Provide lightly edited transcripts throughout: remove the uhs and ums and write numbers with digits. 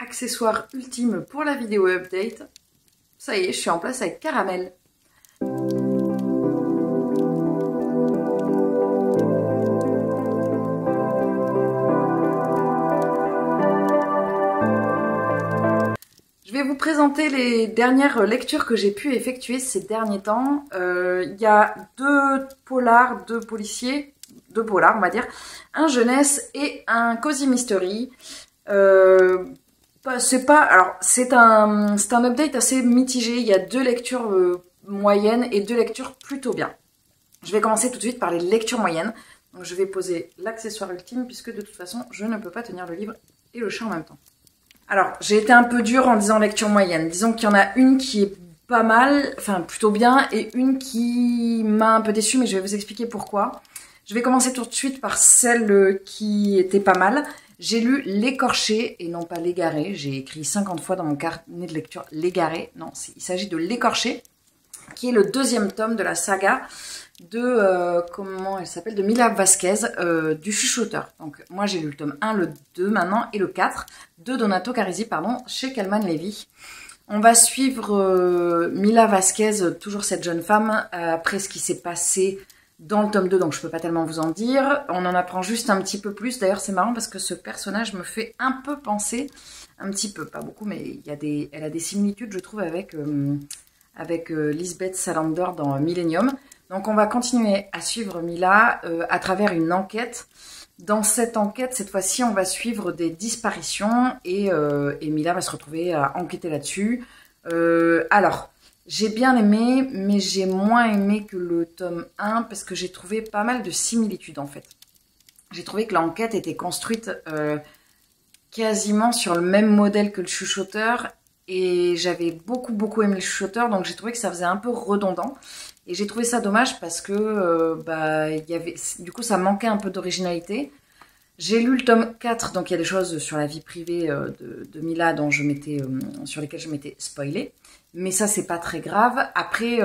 Accessoire ultime pour la vidéo update. Ça y est, je suis en place avec Caramel. Je vais vous présenter les dernières lectures que j'ai pu effectuer ces derniers temps. Il y a deux polars, deux policiers, deux polars on va dire, un jeunesse et un cozy mystery. C'est un update assez mitigé. Il y a deux lectures moyennes et deux lectures plutôt bien. Je vais commencer tout de suite par les lectures moyennes. Donc je vais poser l'accessoire ultime puisque de toute façon je ne peux pas tenir le livre et le chat en même temps. Alors j'ai été un peu dure en disant lecture moyenne. Disons qu'il y en a une qui est pas mal, enfin plutôt bien, et une qui m'a un peu déçue, mais je vais vous expliquer pourquoi. Je vais commencer tout de suite par celle qui était pas mal. J'ai lu L'écorché et non pas L'égaré. J'ai écrit 50 fois dans mon carnet de lecture L'égaré. Non, il s'agit de L'écorché, qui est le deuxième tome de la saga de, comment elle s'appelle, de Mila Vasquez, du chuchoteur. Donc moi j'ai lu le tome 1, le 2 maintenant, et le 4 de Donato Carisi, pardon, chez Calman Levy. On va suivre Mila Vasquez, toujours cette jeune femme, après ce qui s'est passé dans le tome 2, donc je peux pas tellement vous en dire. On en apprend juste un petit peu plus. D'ailleurs, c'est marrant parce que ce personnage me fait un peu penser, un petit peu, pas beaucoup, mais elle a des similitudes, je trouve, avec Lisbeth Salander dans Millennium. Donc on va continuer à suivre Mila à travers une enquête. Dans cette enquête, cette fois-ci, on va suivre des disparitions et Mila va se retrouver à enquêter là-dessus. Alors, j'ai bien aimé, mais j'ai moins aimé que le tome 1 parce que j'ai trouvé pas mal de similitudes en fait. J'ai trouvé que l'enquête était construite quasiment sur le même modèle que le chuchoteur et j'avais beaucoup aimé le chuchoteur, donc j'ai trouvé que ça faisait un peu redondant. Et j'ai trouvé ça dommage parce que du coup ça manquait un peu d'originalité. J'ai lu le tome 4, donc il y a des choses sur la vie privée de Mila dont sur lesquelles je m'étais spoilée. Mais ça, c'est pas très grave. Après,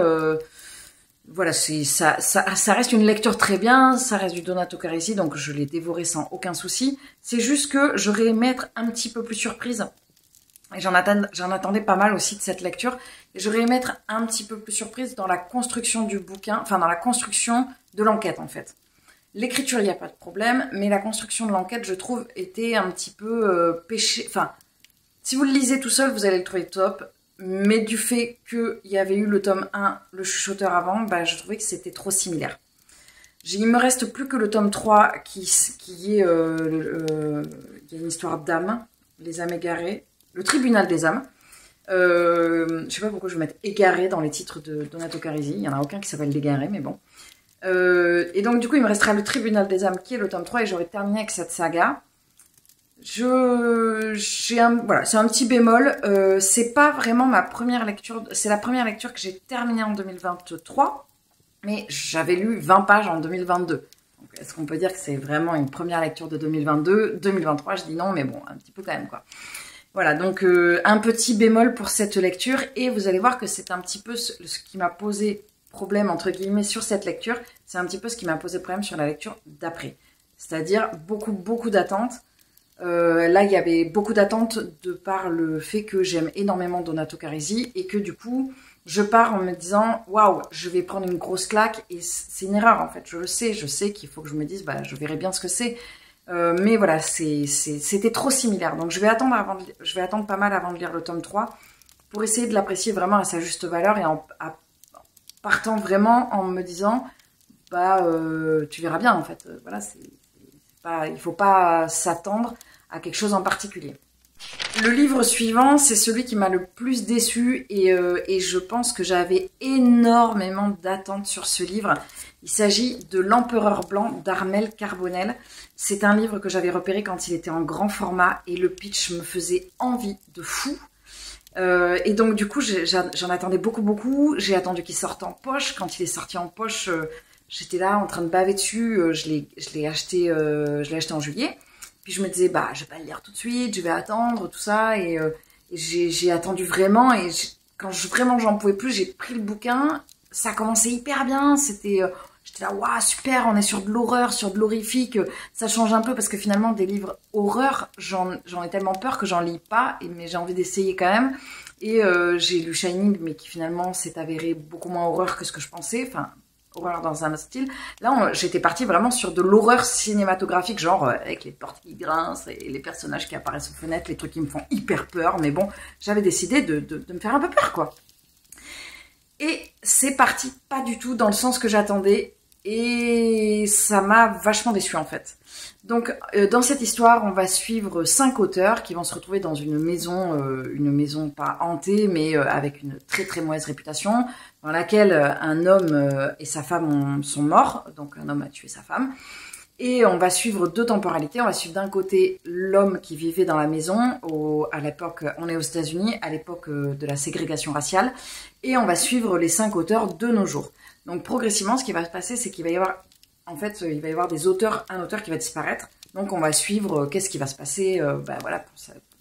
voilà, ça reste une lecture très bien. Ça reste du Donato Carisi, donc je l'ai dévoré sans aucun souci. C'est juste que j'aurais aimé être un petit peu plus surprise. Et j'en attendais pas mal aussi de cette lecture. Et j'aurais aimé être un petit peu plus surprise dans la construction du bouquin, enfin dans la construction de l'enquête en fait. L'écriture, il n'y a pas de problème, mais la construction de l'enquête, je trouve, était un petit peu péché. Enfin, si vous le lisez tout seul, vous allez le trouver top. Mais du fait qu'il y avait eu le tome 1, le chuchoteur avant, bah, je trouvais que c'était trop similaire. Il me reste plus que le tome 3 qui est... il y a une histoire d'âmes, les âmes égarées, le tribunal des âmes. Je sais pas pourquoi je vais mettre égaré dans les titres de Donato Carisi. Il n'y en a aucun qui s'appelle l'égaré, mais bon. Et donc du coup, il me restera le tribunal des âmes qui est le tome 3 et j'aurai terminé avec cette saga. Voilà, c'est un petit bémol. C'est pas vraiment ma première lecture. C'est la première lecture que j'ai terminée en 2023, mais j'avais lu 20 pages en 2022. Est-ce qu'on peut dire que c'est vraiment une première lecture de 2022 2023, je dis non, mais bon, un petit peu quand même, quoi. Voilà, donc un petit bémol pour cette lecture. Et vous allez voir que c'est un petit peu ce qui m'a posé problème, entre guillemets, sur cette lecture. C'est un petit peu ce qui m'a posé problème sur la lecture d'après. C'est-à-dire beaucoup d'attentes. Là, il y avait beaucoup d'attentes de par le fait que j'aime énormément Donato Carisi et que du coup, je pars en me disant waouh, je vais prendre une grosse claque et c'est une erreur en fait. Je sais qu'il faut que je me dise bah je verrai bien ce que c'est. Mais voilà, c'était trop similaire. Donc je vais attendre pas mal avant de lire le tome 3 pour essayer de l'apprécier vraiment à sa juste valeur et partant vraiment en me disant bah tu verras bien en fait. Voilà, il ne faut pas s'attendre à quelque chose en particulier. Le livre suivant, c'est celui qui m'a le plus déçue et je pense que j'avais énormément d'attentes sur ce livre. Il s'agit de L'Empereur Blanc d'Armel Carbonell. C'est un livre que j'avais repéré quand il était en grand format et le pitch me faisait envie de fou. Et donc du coup, j'en attendais beaucoup. J'ai attendu qu'il sorte en poche. Quand il est sorti en poche... j'étais là en train de baver dessus, je l'ai acheté en juillet. Puis je me disais, bah, je vais pas le lire tout de suite, je vais attendre, tout ça. Et j'ai attendu vraiment. Et quand vraiment j'en pouvais plus, j'ai pris le bouquin. Ça commençait hyper bien. J'étais J'étais là, waouh, super, on est sur de l'horreur, sur de l'horrifique, ça change un peu parce que finalement, des livres horreur, j'en ai tellement peur que j'en lis pas, mais j'ai envie d'essayer quand même. Et j'ai lu Shining, mais qui finalement s'est avéré beaucoup moins horreur que ce que je pensais, enfin, horreur dans un autre style. Là, j'étais partie vraiment sur de l'horreur cinématographique, genre avec les portes qui grincent et les personnages qui apparaissent aux fenêtres, les trucs qui me font hyper peur, mais bon, j'avais décidé de me faire un peu peur, quoi. Et c'est parti pas du tout dans le sens que j'attendais. Et ça m'a vachement déçue en fait. Donc dans cette histoire, on va suivre 5 auteurs qui vont se retrouver dans une maison pas hantée, mais avec une très très mauvaise réputation, dans laquelle un homme et sa femme sont morts, donc un homme a tué sa femme. Et on va suivre 2 temporalités. On va suivre d'un côté l'homme qui vivait dans la maison, à l'époque, on est aux États-Unis, à l'époque de la ségrégation raciale. Et on va suivre les 5 auteurs de nos jours. Donc progressivement, ce qui va se passer, c'est qu'il va y avoir, en fait, il va y avoir des auteurs, un auteur qui va disparaître. Donc on va suivre qu'est-ce qui va se passer, voilà,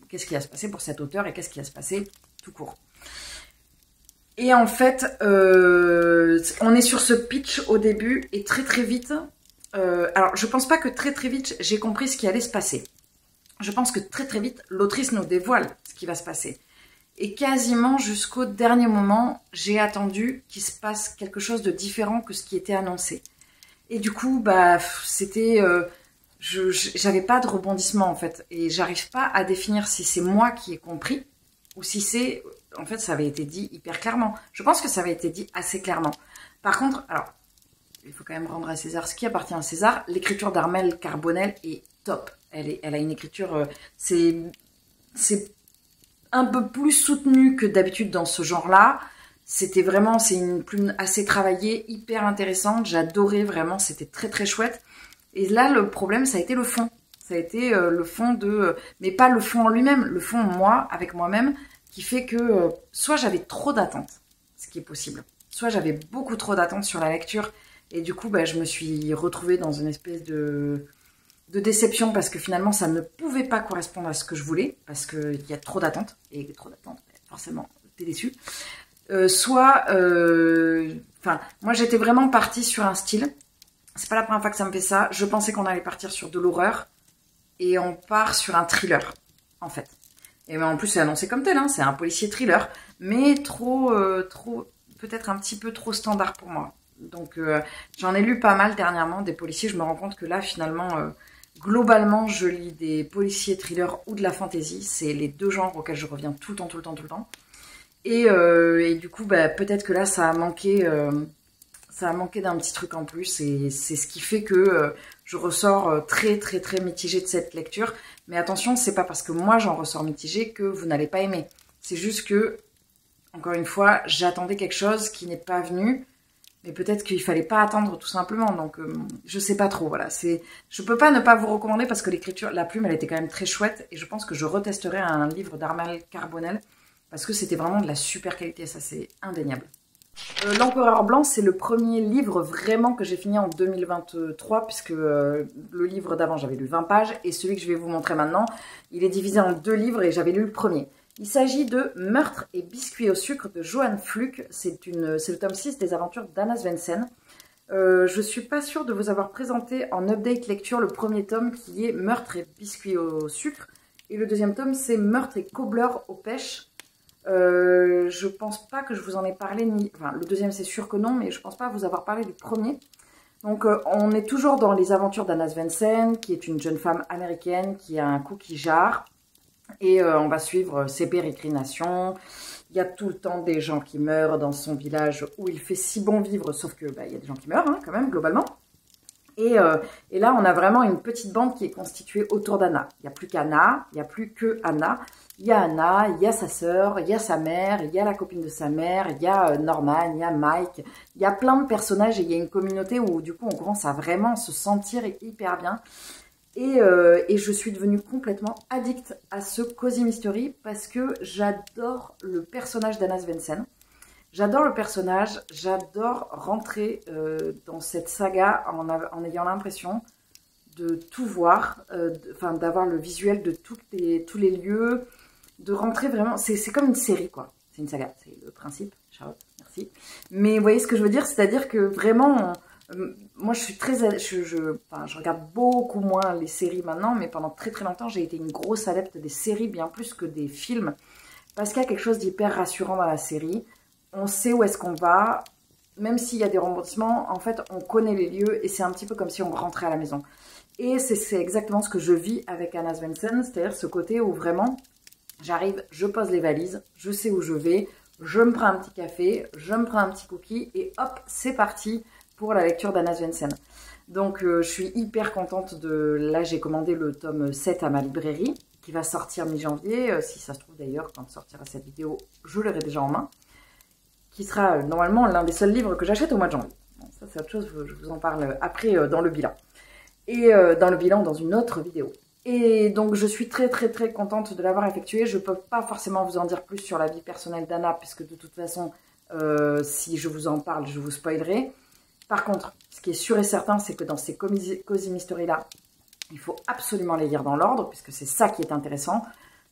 qu'est-ce qui va se passer pour cet auteur et qu'est-ce qui va se passer tout court. Et en fait, on est sur ce pitch au début et très très vite. Alors je pense pas que très très vite j'ai compris ce qui allait se passer. Je pense que très très vite l'autrice nous dévoile ce qui va se passer. Et quasiment jusqu'au dernier moment, j'ai attendu qu'il se passe quelque chose de différent que ce qui était annoncé. Et du coup, bah, c'était, j'avais pas de rebondissement en fait, et j'arrive pas à définir si c'est moi qui ai compris ou si c'est, en fait, ça avait été dit hyper clairement. Je pense que ça avait été dit assez clairement. Par contre, alors, il faut quand même rendre à César ce qui appartient à César. L'écriture d'Armelle Carbonell est top. Elle a une écriture, c'est un peu plus soutenu que d'habitude dans ce genre-là. C'était vraiment, c'est une plume assez travaillée, hyper intéressante. J'adorais vraiment, c'était très très chouette. Et là, le problème, ça a été le fond. Ça a été le fond mais pas le fond en lui-même, le fond moi, avec moi-même, qui fait que soit j'avais trop d'attentes, ce qui est possible, soit j'avais beaucoup trop d'attentes sur la lecture. Et du coup, bah, je me suis retrouvée dans une espèce de déception parce que finalement ça ne pouvait pas correspondre à ce que je voulais parce qu'il y a trop d'attentes et trop d'attentes, forcément t'es déçu. Moi j'étais vraiment partie sur un style, c'est pas la première fois que ça me fait ça, je pensais qu'on allait partir sur de l'horreur et on part sur un thriller en fait. Et en plus c'est annoncé comme tel, hein, c'est un policier thriller, mais trop peut-être un petit peu trop standard pour moi. Donc j'en ai lu pas mal dernièrement des policiers, je me rends compte que là finalement globalement je lis des policiers thrillers ou de la fantasy, c'est les 2 genres auxquels je reviens tout le temps. Et du coup bah, peut-être que là ça a manqué d'un petit truc en plus et c'est ce qui fait que je ressors très mitigée de cette lecture. Mais attention, c'est pas parce que moi j'en ressors mitigée que vous n'allez pas aimer, c'est juste que encore une fois j'attendais quelque chose qui n'est pas venu. Mais peut-être qu'il fallait pas attendre tout simplement, donc je sais pas trop, voilà. Je peux pas ne pas vous recommander parce que l'écriture, la plume, elle était quand même très chouette et je pense que je retesterai un livre d'Armelle Carbonell parce que c'était vraiment de la super qualité, ça c'est indéniable. L'Empereur Blanc, c'est le premier livre vraiment que j'ai fini en 2023 puisque le livre d'avant j'avais lu 20 pages et celui que je vais vous montrer maintenant, il est divisé en 2 livres et j'avais lu le premier. Il s'agit de Meurtre et biscuits au sucre de Johan Fluck. C'est le tome 6 des aventures d'Anna Svensson. Je suis pas sûre de vous avoir présenté en update lecture le premier tome qui est Meurtre et biscuits au sucre. Et le deuxième tome c'est Meurtre et cobbler aux pêches. Je pense pas que je vous en ai parlé, enfin le deuxième c'est sûr que non, mais je pense pas vous avoir parlé du premier. Donc on est toujours dans les aventures d'Anna Svensson, qui est une jeune femme américaine qui a un cookie jar. Et on va suivre ses pérégrinations. Il y a tout le temps des gens qui meurent dans son village où il fait si bon vivre, sauf que bah, il y a des gens qui meurent hein, quand même, globalement. Et là, on a vraiment une petite bande qui est constituée autour d'Anna. Il n'y a plus qu'Anna, il n'y a plus que Anna. Il y a Anna, il y a sa sœur, il y a sa mère, il y a la copine de sa mère, il y a Norman, il y a Mike. Il y a plein de personnages et il y a une communauté où du coup, on commence à vraiment se sentir hyper bien. Et je suis devenue complètement addict à ce Cozy Mystery parce que j'adore le personnage d'Anna Svensson. J'adore le personnage, j'adore rentrer dans cette saga en ayant l'impression de tout voir, d'avoir le visuel de tous les lieux, de rentrer vraiment... C'est comme une série, quoi. C'est une saga, c'est le principe. Charlotte, merci. Mais vous voyez ce que je veux dire? C'est-à-dire que vraiment... Moi, je suis très... Enfin, je regarde beaucoup moins les séries maintenant, mais pendant très très longtemps, j'ai été une grosse adepte des séries, bien plus que des films. Parce qu'il y a quelque chose d'hyper rassurant dans la série. On sait où est-ce qu'on va. Même s'il y a des rebondissements, en fait, on connaît les lieux et c'est un petit peu comme si on rentrait à la maison. Et c'est exactement ce que je vis avec Anna Svensson, c'est-à-dire ce côté où vraiment, j'arrive, je pose les valises, je sais où je vais, je me prends un petit café, je me prends un petit cookie et hop, c'est parti pour la lecture d'Anna Svensson. Donc, je suis hyper contente de... Là, j'ai commandé le tome 7 à ma librairie, qui va sortir mi-janvier. Si ça se trouve d'ailleurs, quand sortira cette vidéo, je l'aurai déjà en main. Qui sera normalement l'un des seuls livres que j'achète au mois de janvier. Bon, ça, c'est autre chose, je vous en parle après dans le bilan. Et dans le bilan, dans une autre vidéo. Et donc, je suis très, très, très contente de l'avoir effectué. Je ne peux pas forcément vous en dire plus sur la vie personnelle d'Anna, puisque de toute façon, si je vous en parle, je vous spoilerai. Par contre, ce qui est sûr et certain, c'est que dans ces Cozy Mystery-là, il faut absolument les lire dans l'ordre, puisque c'est ça qui est intéressant.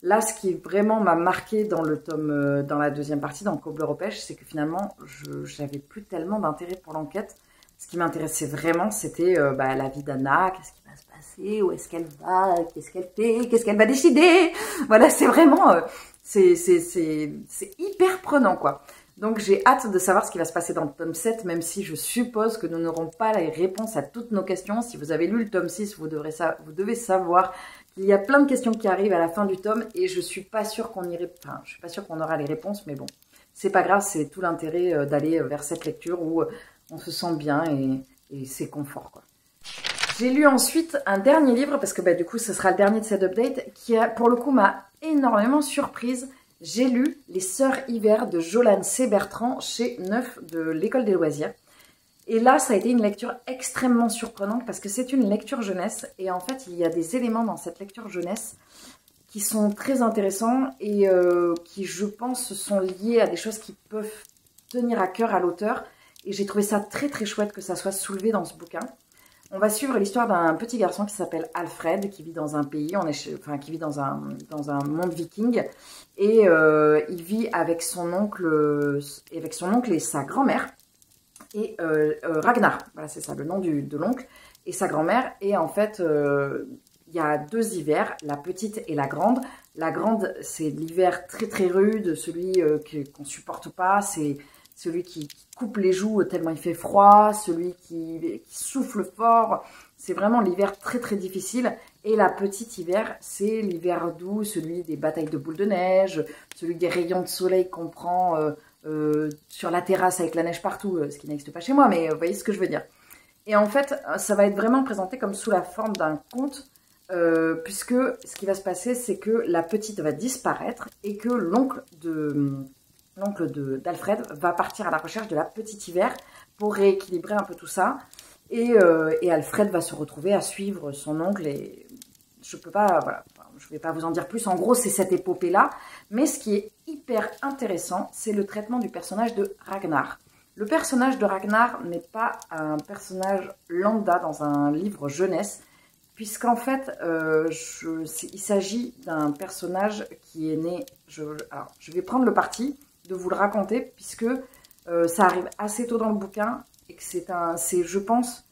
Là, ce qui vraiment m'a marqué dans le tome, dans la deuxième partie, dans le Cobbler aux pêches, c'est que finalement, je n'avais plus tellement d'intérêt pour l'enquête. Ce qui m'intéressait vraiment, c'était la vie d'Anna, qu'est-ce qui va se passer, où est-ce qu'elle va, qu'est-ce qu'elle fait, qu'est-ce qu'elle va décider. Voilà, c'est vraiment, c'est hyper prenant, quoi. Donc, j'ai hâte de savoir ce qui va se passer dans le tome 7, même si je suppose que nous n'aurons pas les réponses à toutes nos questions. Si vous avez lu le tome 6, vous devez savoir qu'il y a plein de questions qui arrivent à la fin du tome et je suis pas sûre qu'on je suis pas sûre qu'on aura les réponses, mais bon, c'est pas grave, c'est tout l'intérêt d'aller vers cette lecture où on se sent bien et c'est confort, quoi. J'ai lu ensuite un dernier livre, parce que du coup, ce sera le dernier de cette update, qui pour le coup m'a énormément surprise. J'ai lu Les Sœurs Hiver de Jolane C. Bertrand chez Neuf de l'École des Loisirs. Et là, ça a été une lecture extrêmement surprenante parce que c'est une lecture jeunesse. Et en fait, il y a des éléments dans cette lecture jeunesse qui sont très intéressants et qui, je pense, sont liés à des choses qui peuvent tenir à cœur à l'auteur. Et j'ai trouvé ça très très chouette que ça soit soulevé dans ce bouquin. On va suivre l'histoire d'un petit garçon qui s'appelle Alfred, qui vit dans un pays, qui vit dans un monde viking, et il vit avec son oncle et sa grand-mère, et Ragnar, voilà c'est ça le nom de l'oncle, et sa grand-mère, et en fait il y a 2 hivers, la petite et la grande. La grande, c'est l'hiver très très rude, celui qu'on supporte pas, c'est celui qui coupe les joues tellement il fait froid, celui qui souffle fort. C'est vraiment l'hiver très très difficile. Et la petite hiver, c'est l'hiver doux, celui des batailles de boules de neige, celui des rayons de soleil qu'on prend sur la terrasse avec la neige partout, ce qui n'existe pas chez moi, mais vous voyez ce que je veux dire. Et en fait, ça va être vraiment présenté comme sous la forme d'un conte, puisque ce qui va se passer, c'est que la petite va disparaître et que l'oncle d'Alfred va partir à la recherche de la petite hiver pour rééquilibrer un peu tout ça. Et Alfred va se retrouver à suivre son oncle. Et je peux pas, voilà, je vais pas vous en dire plus. En gros, c'est cette épopée-là. Mais ce qui est hyper intéressant, c'est le traitement du personnage de Ragnar. Le personnage de Ragnar n'est pas un personnage lambda dans un livre jeunesse, puisqu'en fait, il s'agit d'un personnage qui est né... Alors, je vais prendre le parti de vous le raconter, puisque ça arrive assez tôt dans le bouquin, et que c'est, je pense,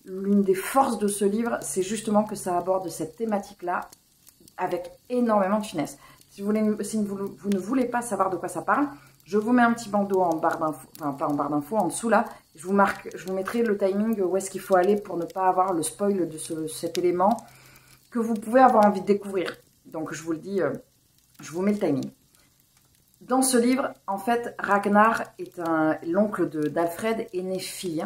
l'une des forces de ce livre, c'est justement que ça aborde cette thématique-là avec énormément de finesse. Si vous ne voulez pas savoir de quoi ça parle, je vous mets un petit bandeau en barre d'infos, enfin pas en barre d'infos, en dessous là, je vous mettrai le timing où est-ce qu'il faut aller pour ne pas avoir le spoil de cet élément que vous pouvez avoir envie de découvrir. Donc je vous le dis, je vous mets le timing. Dans ce livre, en fait, Ragnar est l'oncle d'Alfred est né fille.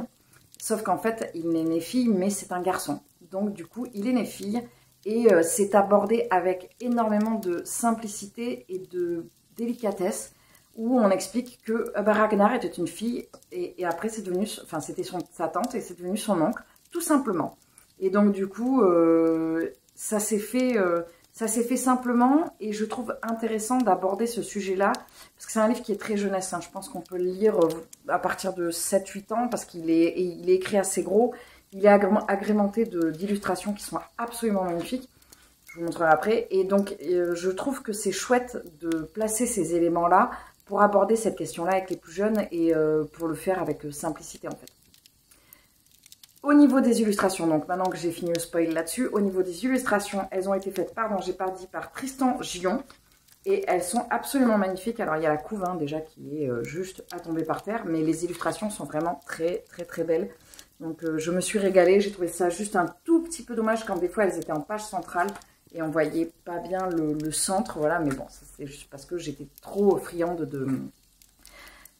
Sauf qu'en fait, il n'est né fille, mais c'est un garçon. Donc du coup, il est né fille et c'est abordé avec énormément de simplicité et de délicatesse, où on explique que Ragnar était une fille et après c'est devenu, enfin c'était sa tante et c'est devenu son oncle, tout simplement. Et donc du coup, ça s'est fait simplement et je trouve intéressant d'aborder ce sujet-là parce que c'est un livre qui est très jeunesse. Hein. Je pense qu'on peut le lire à partir de 7-8 ans parce qu'il est écrit assez gros. Il est agrémenté d'illustrations qui sont absolument magnifiques. Je vous montrerai après. Et donc, je trouve que c'est chouette de placer ces éléments-là pour aborder cette question-là avec les plus jeunes et pour le faire avec simplicité en fait. Au niveau des illustrations, donc maintenant que j'ai fini le spoil là-dessus, au niveau des illustrations, elles ont été faites, pardon, j'ai pas dit, par Tristan Gion. Et elles sont absolument magnifiques. Alors, il y a la couve hein, déjà qui est juste à tomber par terre. Mais les illustrations sont vraiment très, très, très belles. Donc, je me suis régalée. J'ai trouvé ça juste un tout petit peu dommage quand des fois, elles étaient en page centrale. Et on voyait pas bien le centre. Voilà, mais bon, c'est juste parce que j'étais trop friande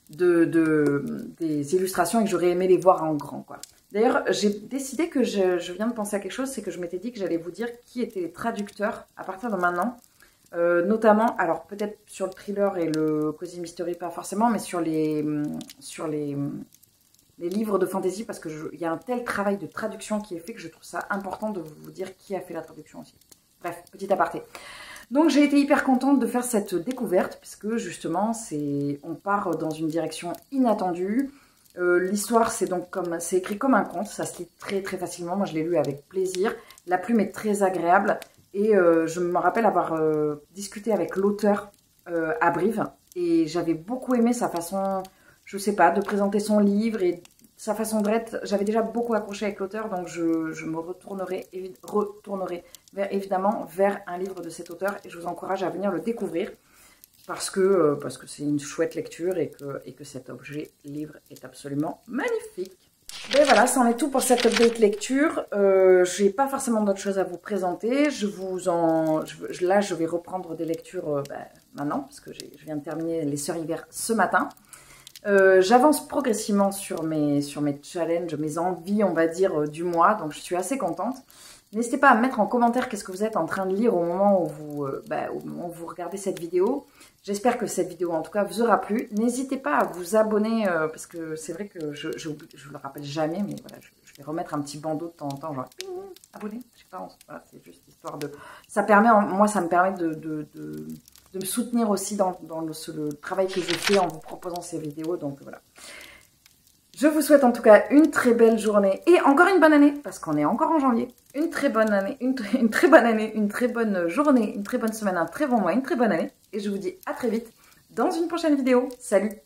des illustrations et que j'aurais aimé les voir en grand, quoi. D'ailleurs, j'ai décidé que je viens de penser à quelque chose. C'est que je m'étais dit que j'allais vous dire qui étaient les traducteurs à partir de maintenant. Notamment, alors peut-être sur le thriller et le cozy mystery pas forcément, mais sur les livres de fantasy, parce qu'il y a un tel travail de traduction qui est fait que je trouve ça important de vous dire qui a fait la traduction aussi. Bref, petit aparté. Donc j'ai été hyper contente de faire cette découverte, puisque justement on part dans une direction inattendue. L'histoire c'est écrit comme un conte, ça se lit très très facilement, moi je l'ai lu avec plaisir, la plume est très agréable. Et je me rappelle avoir discuté avec l'auteur à Brive. Et j'avais beaucoup aimé sa façon, je sais pas, de présenter son livre et sa façon d'être. J'avais déjà beaucoup accroché avec l'auteur. Donc je me retournerai évidemment vers un livre de cet auteur. Et je vous encourage à venir le découvrir. Parce que c'est une chouette lecture et que cet objet livre est absolument magnifique. Et voilà, c'en est tout pour cette update lecture. Je n'ai pas forcément d'autres choses à vous présenter. Là, je vais reprendre des lectures maintenant, parce que je viens de terminer Les Sœurs Hiver ce matin. J'avance progressivement sur mes challenges, mes envies, on va dire, du mois. Donc, je suis assez contente. N'hésitez pas à me mettre en commentaire qu'est-ce que vous êtes en train de lire au moment où vous regardez cette vidéo. J'espère que cette vidéo, en tout cas, vous aura plu. N'hésitez pas à vous abonner, parce que c'est vrai que je le rappelle jamais, mais voilà, je vais remettre un petit bandeau de temps en temps, genre, abonné, je sais pas, voilà, c'est juste histoire de... Ça me permet de me soutenir aussi dans le travail que je fais en vous proposant ces vidéos, donc voilà. Je vous souhaite en tout cas une très belle journée et encore une bonne année, parce qu'on est encore en janvier. Une très bonne année, une très bonne année, une très bonne journée, une très bonne semaine, un très bon mois, une très bonne année. Et je vous dis à très vite dans une prochaine vidéo. Salut!